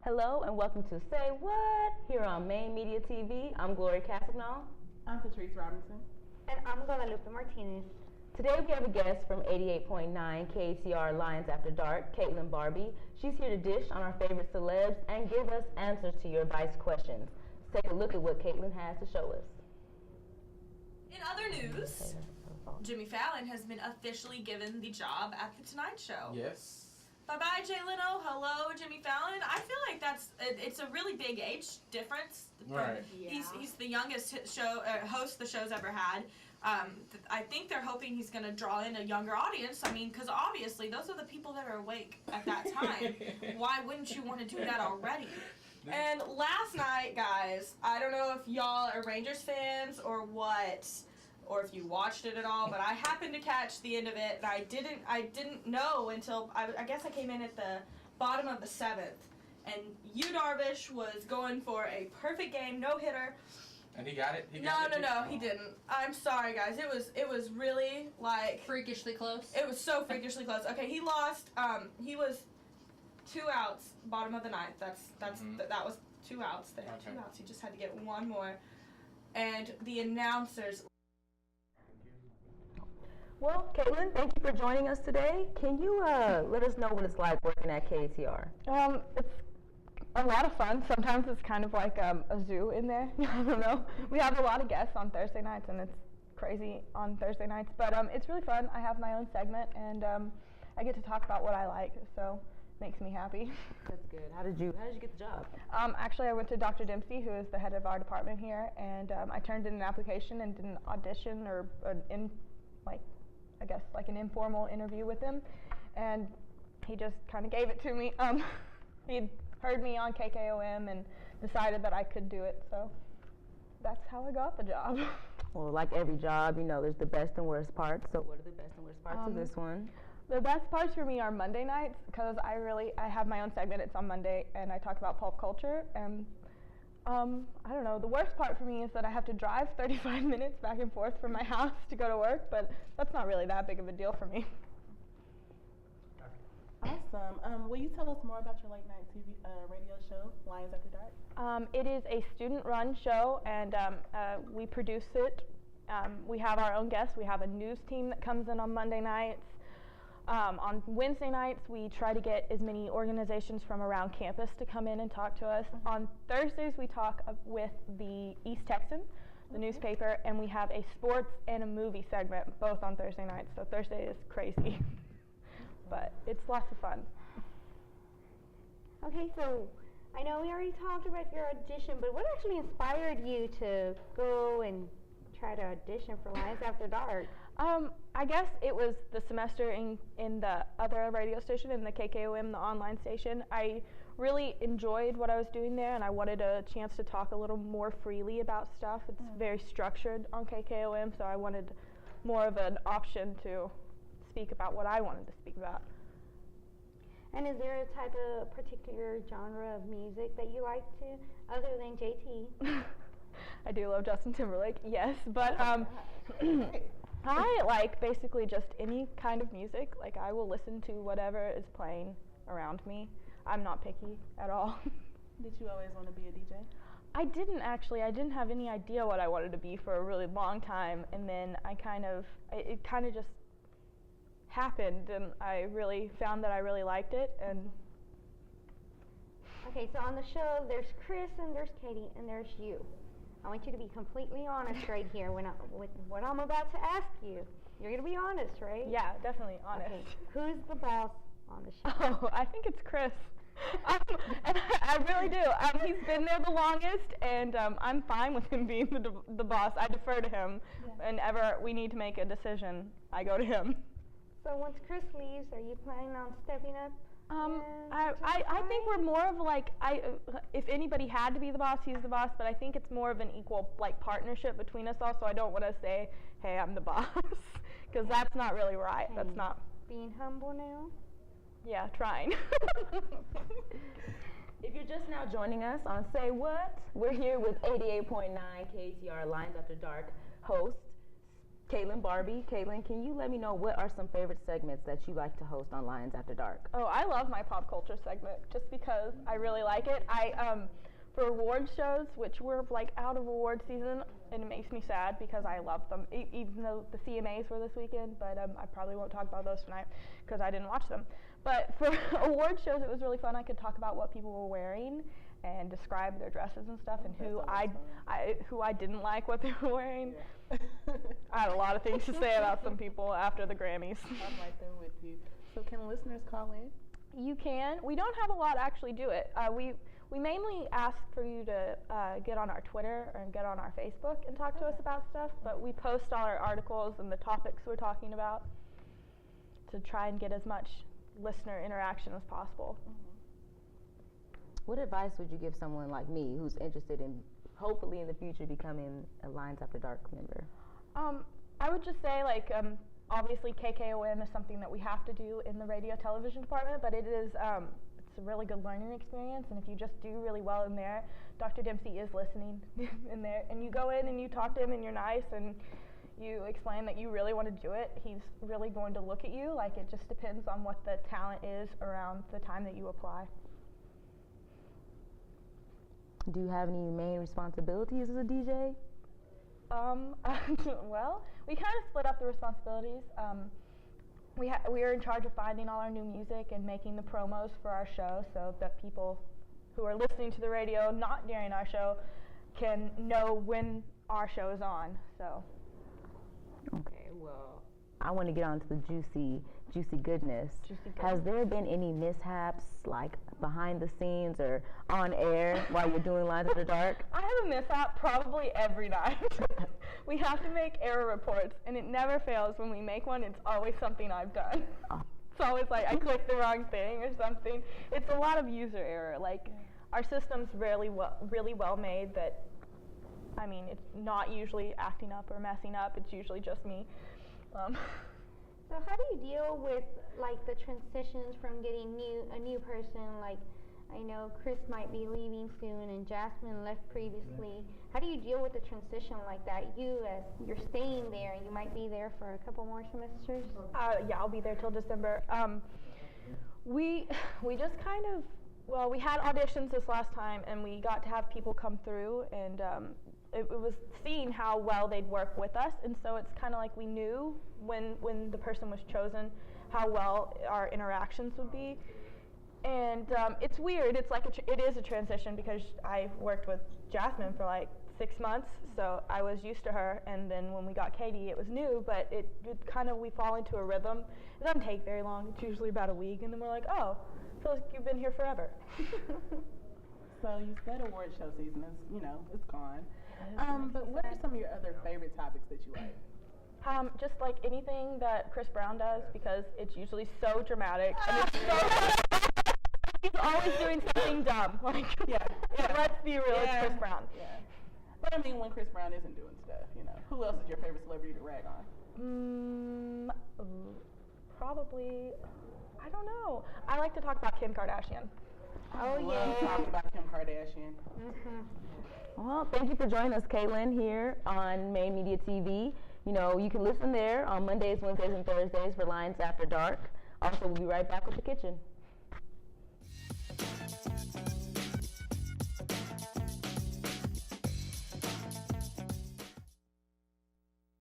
Hello and welcome to Say What here on Main Media TV. I'm Gloria Castagnol. I'm Patrice Robinson. And I'm Guadalupe Martinez. Today we have a guest from 88.9 KCR Lions After Dark, Caitlin Barbee. She's here to dish on our favorite celebs and give us answers to your advice questions. Let's take a look at what Caitlin has to show us. In other news, Jimmy Fallon has been officially given the job at The Tonight Show. Yes. Bye-bye, Jay Leno. Hello, Jimmy Fallon. I feel like it's a really big age difference. Right. Yeah. He's the youngest host the show's ever had. I think they're hoping he's going to draw in a younger audience. I mean, because obviously those are the people that are awake at that time. Why wouldn't you want to do that already? And last night, guys, I don't know if y'all are Rangers fans or what, or if you watched it at all, but I happened to catch the end of it, and I didn't know until, I guess I came in at the bottom of the 7th, and Yu Darvish was going for a perfect game, no-hitter. And he got it? No, he didn't. I'm sorry, guys. It was really, like... Freakishly close. It was so freakishly close. Okay, he lost, he was 2 outs, bottom of the 9th. That was 2 outs there. Okay. 2 outs. He just had to get one more. And the announcers... Well, Caitlin, thank you for joining us today. Can you let us know what it's like working at KTR? It's a lot of fun. Sometimes it's kind of like a zoo in there. I don't know. We have a lot of guests on Thursday nights, and it's crazy on Thursday nights. But it's really fun. I have my own segment, and I get to talk about what I like, so it makes me happy. That's good. How did you get the job? Actually, I went to Dr. Dempsey, who is the head of our department here, and I turned in an application and did an audition or an informal interview with him, and he just kind of gave it to me. He'd heard me on KKOM and decided that I could do it, so that's how I got the job. Well, like every job, there's the best and worst parts. So what are the best and worst parts of this one? The best parts for me are Monday nights, because I have my own segment. It's on Monday, and I talk about pop culture. And I don't know, the worst part for me is that I have to drive 35 minutes back and forth from my house to go to work, but that's not really that big of a deal for me. Awesome. Will you tell us more about your late night TV radio show, Lions After Dark? It is a student-run show, and we produce it. We have our own guests. We have a news team that comes in on Monday nights. On Wednesday nights, we try to get as many organizations from around campus to come in and talk to us. Mm-hmm. On Thursdays, we talk with the East Texan, the newspaper, and we have a sports and a movie segment, both on Thursday nights. So Thursday is crazy, but it's lots of fun. Okay, so I know we already talked about your audition, but what actually inspired you to go and try to audition for Lions After Dark? I guess it was the semester in the other radio station, in the KKOM, the online station. I really enjoyed what I was doing there, and I wanted a chance to talk a little more freely about stuff. It's very structured on KKOM, so I wanted more of an option to speak about what I wanted to speak about. And is there a type of particular genre of music that you like to, other than JT? I do love Justin Timberlake, yes, but I like basically just any kind of music. Like, I will listen to whatever is playing around me. I'm not picky at all. Did you always want to be a DJ? I didn't actually. I didn't have any idea what I wanted to be for a really long time, and then it kind of just happened, and I really found that I really liked it. And okay, so on the show, there's Chris and there's Katie and there's you. I want you to be completely honest right here with what I'm about to ask you. You're going to be honest, right? Yeah, definitely honest. Okay. Who's the boss on the show? Oh, I think it's Chris. And I really do. He's been there the longest, and I'm fine with him being the boss. I defer to him. Yeah. Whenever we need to make a decision, I go to him. So once Chris leaves, are you planning on stepping up? I think we're more of if anybody had to be the boss, he's the boss, but I think it's more of an equal partnership between us all, so I don't want to say, hey, I'm the boss, because that's not really right. Okay. That's not. Being humble now? Yeah, trying. If you're just now joining us on Say What, we're here with 88.9 KTR Lions After Dark host Caitlin Barbee. Caitlin, can you let me know what are some favorite segments that you like to host on Lions After Dark? Oh, I love my pop culture segment just because I really like it. For award shows, which we're like out of award season, and it makes me sad because I love them, even though the CMAs were this weekend, but I probably won't talk about those tonight because I didn't watch them. But for award shows, it was really fun. I could talk about what people were wearing and describe their dresses and stuff, and who I didn't like what they were wearing. Yeah. I had a lot of things to say about some people after the Grammys. I'm right there with you. So can listeners call in? You can. We don't have a lot actually do it. We mainly ask for you to get on our Twitter and get on our Facebook and talk to us about stuff, but we post all our articles and the topics we're talking about to try and get as much listener interaction as possible. What advice would you give someone like me who's interested in hopefully in the future becoming a Lions After Dark member? I would just say, like, obviously KKOM is something that we have to do in the radio television department, but it is it's a really good learning experience, and if you just do really well in there, Dr. Dempsey is listening in there, and you go in and you talk to him and you're nice and you explain that you really want to do it, he's really going to look at you. Like, it just depends on what the talent is around the time that you apply. Do you have any main responsibilities as a DJ? Well, we kind of split up the responsibilities. We are in charge of finding all our new music and making the promos for our show so that people who are listening to the radio not during our show can know when our show is on. So. Okay, well, I want to get on to the juicy goodness. Has there been any mishaps, like behind the scenes or on air while you're doing Lions After Dark? I have a mishap probably every night. We have to make error reports, and it never fails. When we make one, it's always something I've done. Oh. It's always like I clicked the wrong thing or something. It's a lot of user error. Like, our system's really well made that, I mean, it's not usually acting up or messing up. It's usually just me. So how do you deal with, like, the transitions from getting a new person? Like, I know Chris might be leaving soon and Jasmine left previously. How do you deal with the transition like that? You're staying there, and you might be there for a couple more semesters? Yeah, I'll be there till December. We just kind of, well, we had auditions this last time, and we got to have people come through, and it was seeing how well they'd work with us, and so it's kind of like we knew when the person was chosen how well our interactions would be. And it's weird. It's like it is a transition because I worked with Jasmine for like 6 months, so I was used to her, and then when we got Katie, it was new, but it kind of, we fall into a rhythm. It doesn't take very long. It's usually about a week, and then we're like, oh, feels like you've been here forever. So you said award show season is, it's gone. But what are some of your other favorite topics that you like? Just like anything that Chris Brown does, because it's usually so dramatic, and it's so he's always doing something dumb. Like, let's be real, it's Chris Brown. Yeah. But I mean, when Chris Brown isn't doing stuff, who else is your favorite celebrity to rag on? Probably, I don't know. I like to talk about Kim Kardashian. Oh, yeah. Talk about Kim Kardashian. Well, thank you for joining us, Caitlin, here on Main Media TV. You can listen there on Mondays, Wednesdays, and Thursdays for Lions After Dark. Also, we'll be right back with the kitchen.